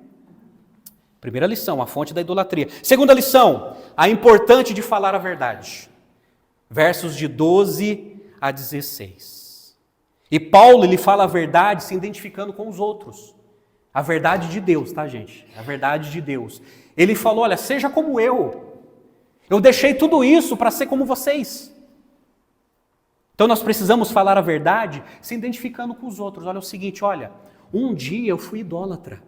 Primeira lição, a fonte da idolatria. Segunda lição, a importância de falar a verdade. Versos de 12 a 16. E Paulo, ele fala a verdade se identificando com os outros. A verdade de Deus, tá, gente? A verdade de Deus. Ele falou, olha, seja como eu. Eu deixei tudo isso para ser como vocês. Então nós precisamos falar a verdade se identificando com os outros. Olha, é o seguinte, olha, um dia eu fui idólatra.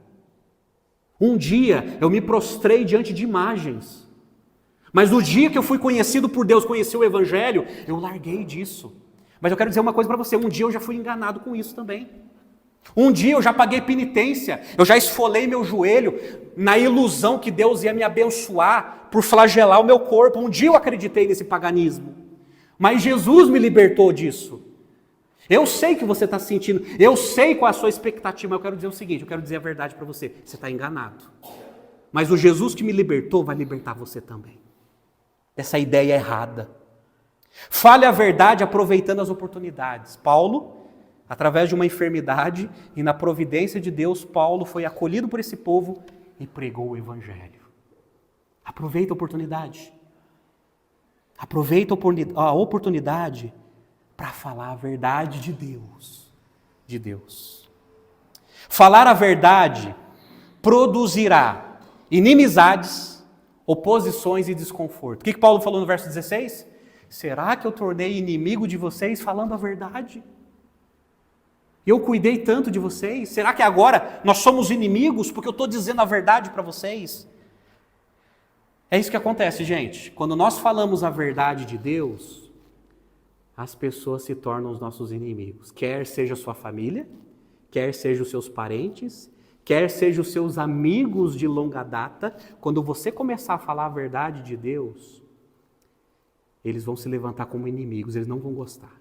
Um dia eu me prostrei diante de imagens. Mas no dia que eu fui conhecido por Deus, conheci o Evangelho, eu larguei disso. Mas eu quero dizer uma coisa para você, um dia eu já fui enganado com isso também. Um dia eu já paguei penitência, eu já esfolei meu joelho na ilusão que Deus ia me abençoar por flagelar o meu corpo. Um dia eu acreditei nesse paganismo, mas Jesus me libertou disso. Eu sei o que você está sentindo, eu sei qual é a sua expectativa, mas eu quero dizer o seguinte, eu quero dizer a verdade para você, você está enganado. Mas o Jesus que me libertou vai libertar você também. Essa ideia é errada. Fale a verdade aproveitando as oportunidades. Paulo, através de uma enfermidade e na providência de Deus, Paulo foi acolhido por esse povo e pregou o Evangelho. Aproveita a oportunidade. Aproveita a oportunidade para falar a verdade de Deus. De Deus. Falar a verdade produzirá inimizades, oposições e desconforto. O que Paulo falou no verso 16? Será que eu tornei inimigo de vocês falando a verdade? Eu cuidei tanto de vocês? Será que agora nós somos inimigos porque eu estou dizendo a verdade para vocês? É isso que acontece, gente. Quando nós falamos a verdade de Deus, as pessoas se tornam os nossos inimigos. Quer seja a sua família, quer seja os seus parentes, quer seja os seus amigos de longa data. Quando você começar a falar a verdade de Deus, eles vão se levantar como inimigos, eles não vão gostar.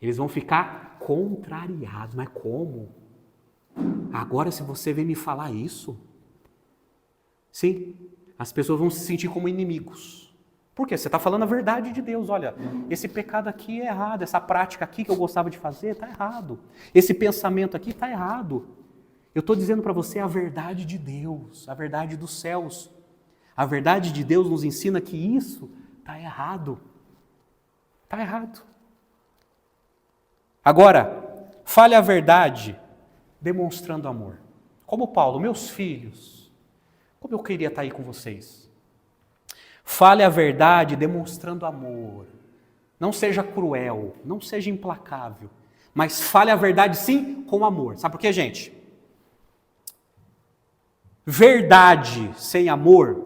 Eles vão ficar contrariados. Mas como? Agora se você vem me falar isso? Sim, as pessoas vão se sentir como inimigos. Por quê? Você está falando a verdade de Deus. Olha, esse pecado aqui é errado, essa prática aqui que eu gostava de fazer está errado. Esse pensamento aqui está errado. Eu estou dizendo para você a verdade de Deus, a verdade dos céus. A verdade de Deus nos ensina que isso está errado. Está errado. Agora, fale a verdade demonstrando amor. Como Paulo, meus filhos, como eu queria estar aí com vocês. Fale a verdade demonstrando amor. Não seja cruel, não seja implacável, mas fale a verdade sim com amor. Sabe por quê, gente? Verdade sem amor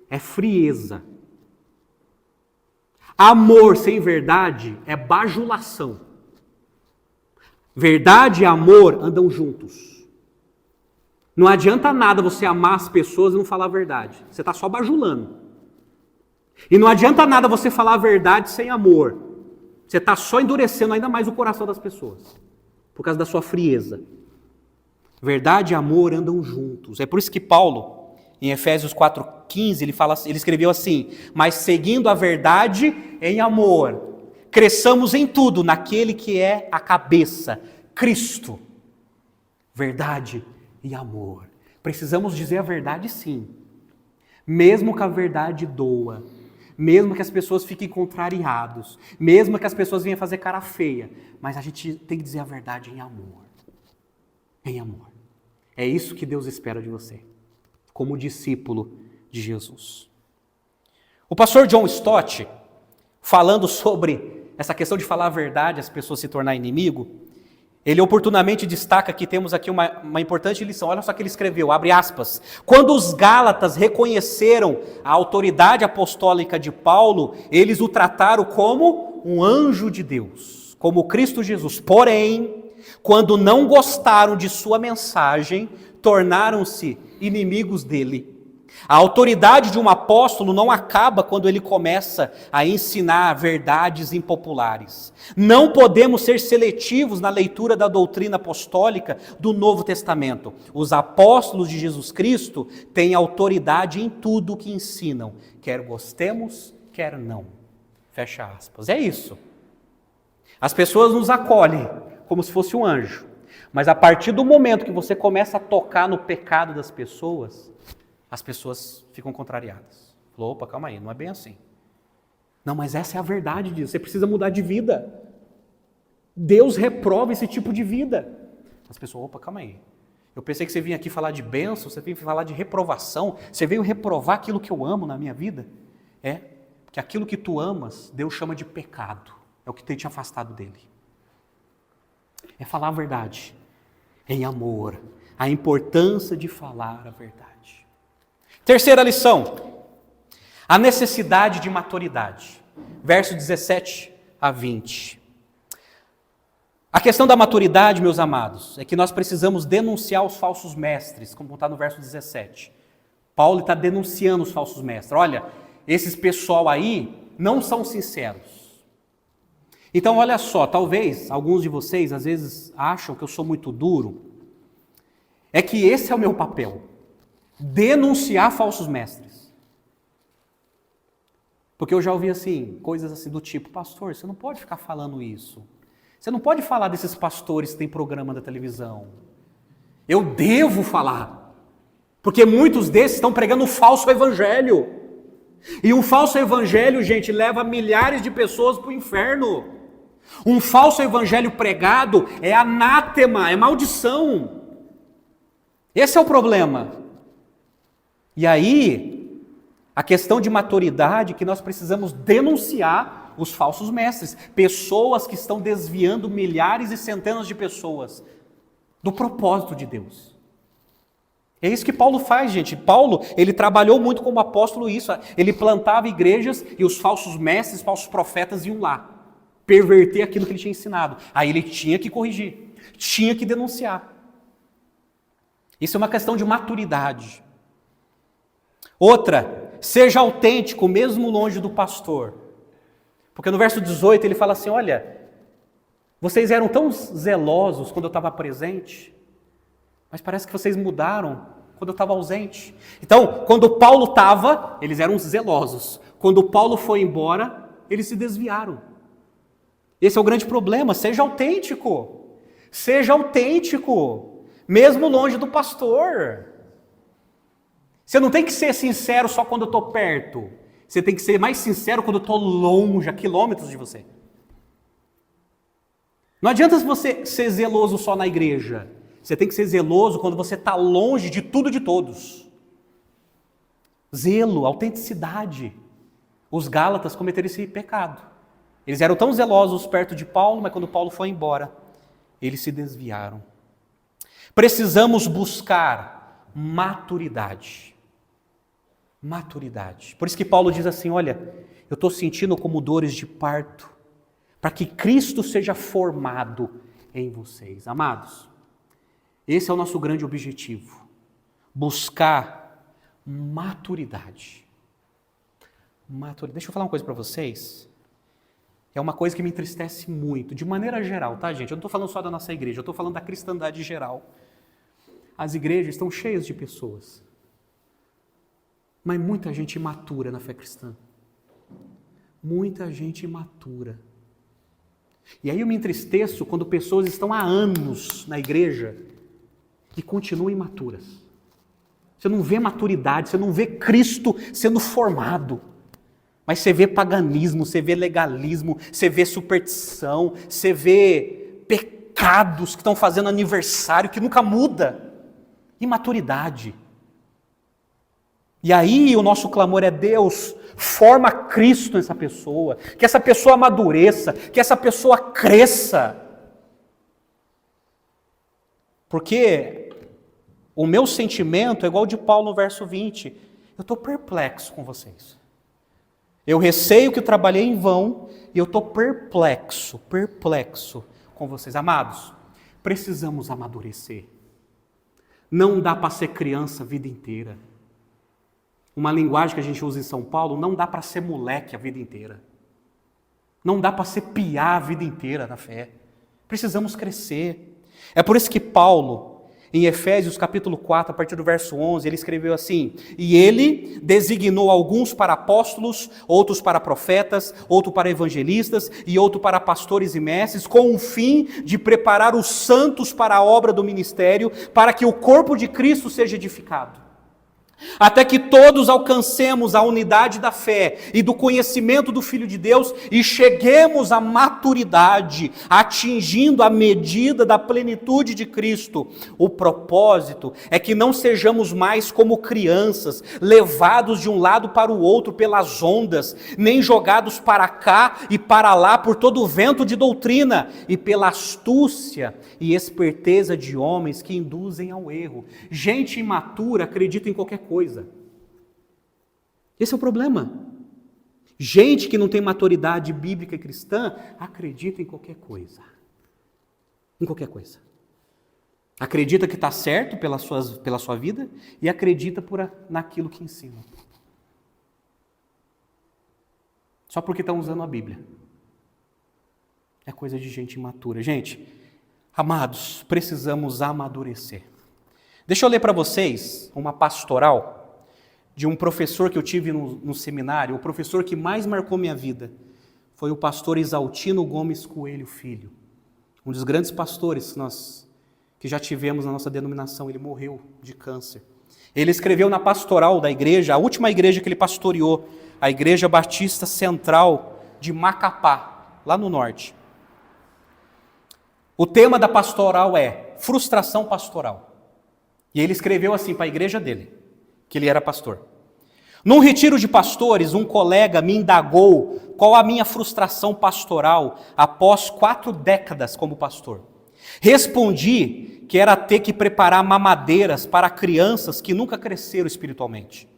é frieza. Amor sem verdade é bajulação. Verdade e amor andam juntos. Não adianta nada você amar as pessoas e não falar a verdade. Você está só bajulando. E não adianta nada você falar a verdade sem amor. Você está só endurecendo ainda mais o coração das pessoas. Por causa da sua frieza. Verdade e amor andam juntos. É por isso que Paulo, em Efésios 4,15, ele escreveu assim: mas seguindo a verdade em amor, cresçamos em tudo naquele que é a cabeça, Cristo. Verdade e amor. Precisamos dizer a verdade sim. Mesmo que a verdade doa. Mesmo que as pessoas fiquem contrariados. Mesmo que as pessoas venham fazer cara feia. Mas a gente tem que dizer a verdade em amor. Em amor. É isso que Deus espera de você. Como discípulo de Jesus. O pastor John Stott, falando sobre essa questão de falar a verdade, as pessoas se tornar inimigo, ele oportunamente destaca que temos aqui uma importante lição. Olha só o que ele escreveu, abre aspas. Quando os Gálatas reconheceram a autoridade apostólica de Paulo, eles o trataram como um anjo de Deus, como Cristo Jesus. Porém, quando não gostaram de sua mensagem, tornaram-se inimigos dele. A autoridade de um apóstolo não acaba quando ele começa a ensinar verdades impopulares. Não podemos ser seletivos na leitura da doutrina apostólica do Novo Testamento. Os apóstolos de Jesus Cristo têm autoridade em tudo o que ensinam, quer gostemos, quer não. Fecha aspas. É isso. As pessoas nos acolhem como se fosse um anjo. Mas a partir do momento que você começa a tocar no pecado das pessoas, as pessoas ficam contrariadas. Falou, opa, calma aí, não é bem assim. Não, mas essa é a verdade disso. Você precisa mudar de vida. Deus reprova esse tipo de vida. As pessoas, opa, calma aí. Eu pensei que você vinha aqui falar de bênção, você veio falar de reprovação, você veio reprovar aquilo que eu amo na minha vida. É, porque aquilo que tu amas, Deus chama de pecado. É o que tem te afastado dele. É falar a verdade, em amor, a importância de falar a verdade. Terceira lição, a necessidade de maturidade. Verso 17 a 20. A questão da maturidade, meus amados, é que nós precisamos denunciar os falsos mestres, como está no verso 17. Paulo está denunciando os falsos mestres. Olha, esses pessoal aí não são sinceros. Então, olha só, talvez alguns de vocês às vezes acham que eu sou muito duro. É que esse é o meu papel, denunciar falsos mestres. Porque eu já ouvi assim, coisas assim do tipo, pastor, você não pode ficar falando isso. Você não pode falar desses pastores que têm programa da televisão. Eu devo falar. Porque muitos desses estão pregando um falso evangelho. E um falso evangelho, gente, leva milhares de pessoas para o inferno. Um falso evangelho pregado é anátema, é maldição. Esse é o problema. E aí, a questão de maturidade que nós precisamos denunciar os falsos mestres, pessoas que estão desviando milhares e centenas de pessoas do propósito de Deus. É isso que Paulo faz, gente. Paulo, ele trabalhou muito como apóstolo isso. Ele plantava igrejas e os falsos mestres, falsos profetas iam lá perverter aquilo que ele tinha ensinado. Aí ele tinha que corrigir, tinha que denunciar. Isso é uma questão de maturidade. Outra, seja autêntico, mesmo longe do pastor. Porque no verso 18 ele fala assim, olha, vocês eram tão zelosos quando eu estava presente, mas parece que vocês mudaram quando eu estava ausente. Então, quando Paulo estava, eles eram zelosos. Quando Paulo foi embora, eles se desviaram. Esse é o grande problema, seja autêntico. Seja autêntico, mesmo longe do pastor. Você não tem que ser sincero só quando eu estou perto. Você tem que ser mais sincero quando eu estou longe, a quilômetros de você. Não adianta você ser zeloso só na igreja. Você tem que ser zeloso quando você está longe de tudo e de todos. Zelo, autenticidade. Os Gálatas cometeram esse pecado. Eles eram tão zelosos perto de Paulo, mas quando Paulo foi embora, eles se desviaram. Precisamos buscar maturidade. Maturidade. Por isso que Paulo diz assim, olha, eu estou sentindo como dores de parto, para que Cristo seja formado em vocês. Amados, esse é o nosso grande objetivo. Buscar maturidade. Deixa eu falar uma coisa para vocês. É uma coisa que me entristece muito, de maneira geral, tá, gente? Eu não estou falando só da nossa igreja, eu estou falando da cristandade geral. As igrejas estão cheias de pessoas, mas muita gente imatura na fé cristã. Muita gente imatura. E aí eu me entristeço quando pessoas estão há anos na igreja e continuam imaturas. Você não vê maturidade, você não vê Cristo sendo formado. Mas você vê paganismo, você vê legalismo, você vê superstição, você vê pecados que estão fazendo aniversário, que nunca muda. Imaturidade. E aí o nosso clamor é Deus, forma Cristo nessa pessoa, que essa pessoa amadureça, que essa pessoa cresça. Porque o meu sentimento é igual ao de Paulo no verso 20. Eu estou perplexo com vocês. Eu receio que eu trabalhei em vão e eu estou perplexo com vocês. Amados, precisamos amadurecer. Não dá para ser criança a vida inteira. Uma linguagem que a gente usa em São Paulo, não dá para ser moleque a vida inteira. Não dá para ser piá a vida inteira na fé. Precisamos crescer. É por isso que Paulo, em Efésios capítulo 4, a partir do verso 11, ele escreveu assim, e ele designou alguns para apóstolos, outros para profetas, outros para evangelistas e outros para pastores e mestres, com o fim de preparar os santos para a obra do ministério, para que o corpo de Cristo seja edificado. até que todos alcancemos a unidade da fé e do conhecimento do Filho de Deus e cheguemos à maturidade, atingindo a medida da plenitude de Cristo. O propósito é que não sejamos mais como crianças, levados de um lado para o outro pelas ondas, nem jogados para cá e para lá por todo o vento de doutrina e pela astúcia e esperteza de homens que induzem ao erro. Gente imatura acredita em qualquer coisa. Esse é o problema. Gente que não tem maturidade bíblica e cristã acredita em qualquer coisa. Em qualquer coisa. Acredita que está certo pela sua vida e acredita naquilo que ensina. Só porque estão usando a Bíblia. É coisa de gente imatura. Gente, amados, precisamos amadurecer. Deixa eu ler para vocês uma pastoral de um professor que eu tive no seminário. O professor que mais marcou minha vida foi o pastor Isaltino Gomes Coelho Filho. Um dos grandes pastores que já tivemos na nossa denominação. Ele morreu de câncer. Ele escreveu na pastoral da igreja, a última igreja que ele pastoreou, a Igreja Batista Central de Macapá, lá no norte. O tema da pastoral é frustração pastoral. E ele escreveu assim para a igreja dele, que ele era pastor. Num retiro de pastores, um colega me indagou qual a minha frustração pastoral após 4 décadas como pastor. Respondi que era ter que preparar mamadeiras para crianças que nunca cresceram espiritualmente.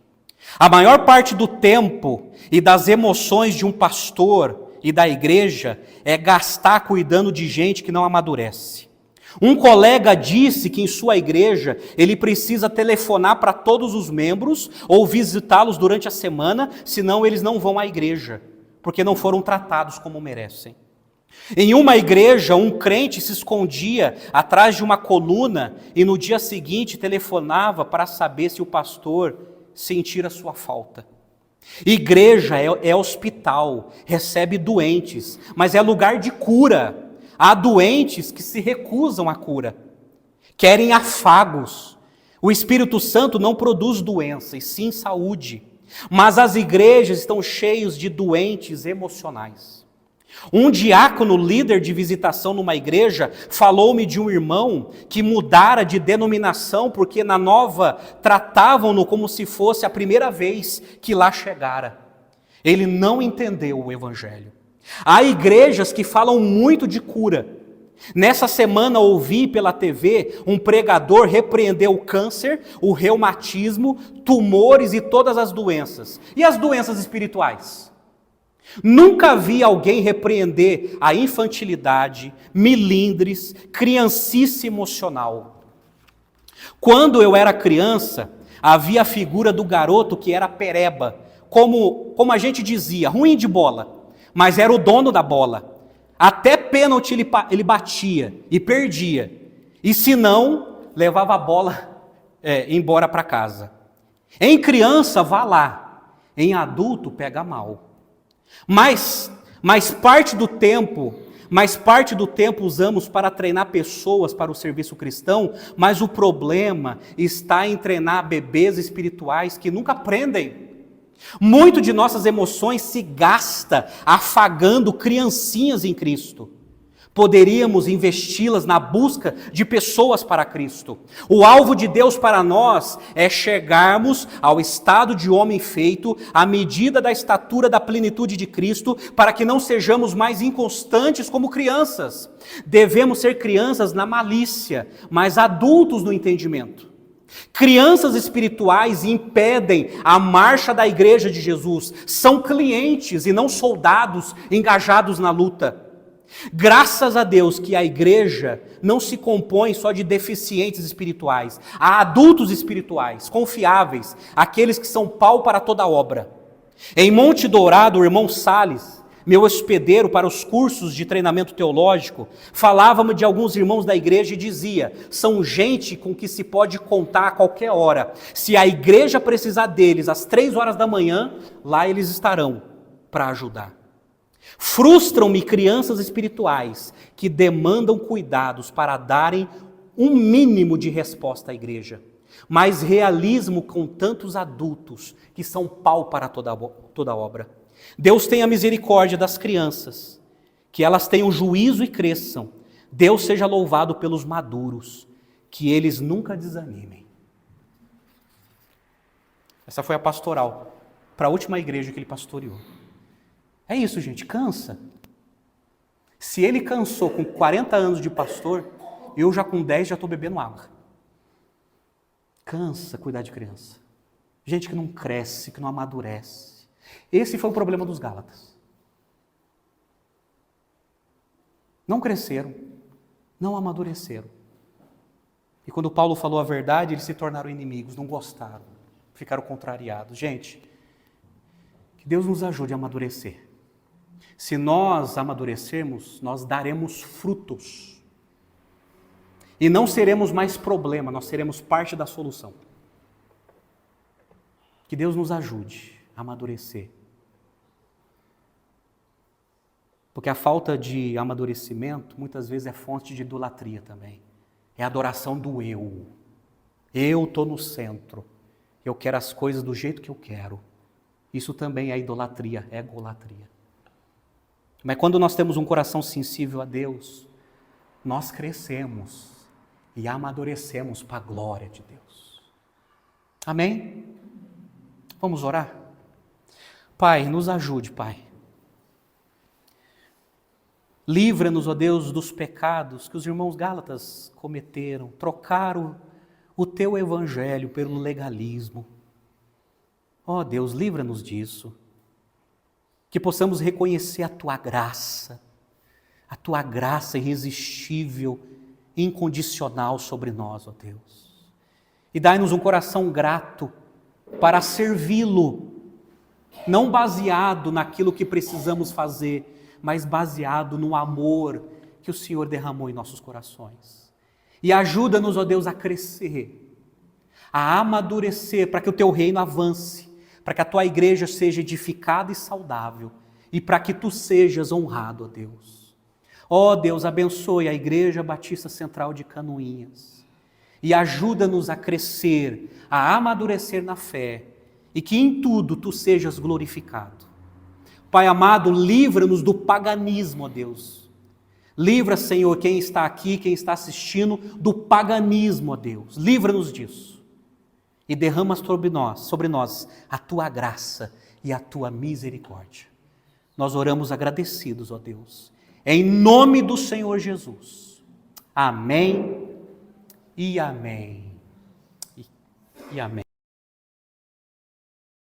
A maior parte do tempo e das emoções de um pastor e da igreja é gastar cuidando de gente que não amadurece. Um colega disse que em sua igreja ele precisa telefonar para todos os membros ou visitá-los durante a semana, senão eles não vão à igreja, porque não foram tratados como merecem. Em uma igreja, um crente se escondia atrás de uma coluna e no dia seguinte telefonava para saber se o pastor sentira sua falta. Igreja é hospital, recebe doentes, mas é lugar de cura. Há doentes que se recusam à cura, querem afagos. O Espírito Santo não produz doença, e sim saúde. Mas as igrejas estão cheias de doentes emocionais. Um diácono líder de visitação numa igreja falou-me de um irmão que mudara de denominação porque na nova tratavam-no como se fosse a primeira vez que lá chegara. Ele não entendeu o evangelho. Há igrejas que falam muito de cura. Nessa semana ouvi pela TV um pregador repreender o câncer, o reumatismo, tumores e todas as doenças. E as doenças espirituais? Nunca vi alguém repreender a infantilidade, milindres, criancice emocional. Quando eu era criança, havia a figura do garoto que era pereba, como a gente dizia, ruim de bola, mas era o dono da bola. Até pênalti ele batia e perdia. E se não, levava a bola embora para casa. Em criança, vá lá. Em adulto, pega mal. Mas parte do tempo usamos para treinar pessoas para o serviço cristão, mas o problema está em treinar bebês espirituais que nunca aprendem. Muito de nossas emoções se gasta afagando criancinhas em Cristo. Poderíamos investi-las na busca de pessoas para Cristo. O alvo de Deus para nós é chegarmos ao estado de homem feito, à medida da estatura da plenitude de Cristo, para que não sejamos mais inconstantes como crianças. Devemos ser crianças na malícia, mas adultos no entendimento. Crianças espirituais impedem a marcha da igreja de Jesus. São clientes e não soldados engajados na luta. Graças a Deus que a igreja não se compõe só de deficientes espirituais. Há adultos espirituais, confiáveis, aqueles que são pau para toda obra. Em Monte Dourado, o irmão Salles, meu hospedeiro para os cursos de treinamento teológico, falava-me de alguns irmãos da igreja e dizia, são gente com que se pode contar a qualquer hora. Se a igreja precisar deles às 3 horas da manhã, lá eles estarão para ajudar. Frustram-me crianças espirituais que demandam cuidados para darem um mínimo de resposta à igreja. mais realismo com tantos adultos que são pau para toda obra. Deus tenha misericórdia das crianças, que elas tenham juízo e cresçam. Deus seja louvado pelos maduros, que eles nunca desanimem. Essa foi a pastoral para a última igreja que ele pastoreou. É isso, gente, cansa. Se ele cansou com 40 anos de pastor, eu já com 10 já estou bebendo água. Cansa cuidar de criança. Gente que não cresce, que não amadurece. Esse foi o problema dos Gálatas. Não cresceram, não amadureceram. E quando Paulo falou a verdade, eles se tornaram inimigos, não gostaram, ficaram contrariados. Gente, que Deus nos ajude a amadurecer. Se nós amadurecermos, nós daremos frutos. E não seremos mais problema, nós seremos parte da solução. Que Deus nos ajude a amadurecer. Porque a falta de amadurecimento, muitas vezes, é fonte de idolatria também. É a adoração do eu. Eu estou no centro. Eu quero as coisas do jeito que eu quero. Isso também é idolatria, é egolatria. Mas quando nós temos um coração sensível a Deus, nós crescemos e amadurecemos para a glória de Deus. Amém? Vamos orar? Pai, nos ajude, Pai. Livra-nos, ó Deus, dos pecados que os irmãos Gálatas cometeram, trocaram o Teu Evangelho pelo legalismo. Ó Deus, livra-nos disso. Que possamos reconhecer a Tua graça irresistível, incondicional sobre nós, ó Deus. E dai-nos um coração grato para servi-lo, não baseado naquilo que precisamos fazer, mas baseado no amor que o Senhor derramou em nossos corações. E ajuda-nos, ó Deus, a crescer, a amadurecer, para que o Teu reino avance, para que a Tua igreja seja edificada e saudável, e para que Tu sejas honrado, ó Deus. Ó Deus, abençoe a Igreja Batista Central de Canoinhas, e ajuda-nos a crescer, a amadurecer na fé, e que em tudo Tu sejas glorificado. Pai amado, livra-nos do paganismo, ó Deus. Livra, Senhor, quem está aqui, quem está assistindo, do paganismo, ó Deus. Livra-nos disso. E derrama sobre nós a Tua graça e a Tua misericórdia. Nós oramos agradecidos, ó Deus, em nome do Senhor Jesus. Amém e amém. E amém.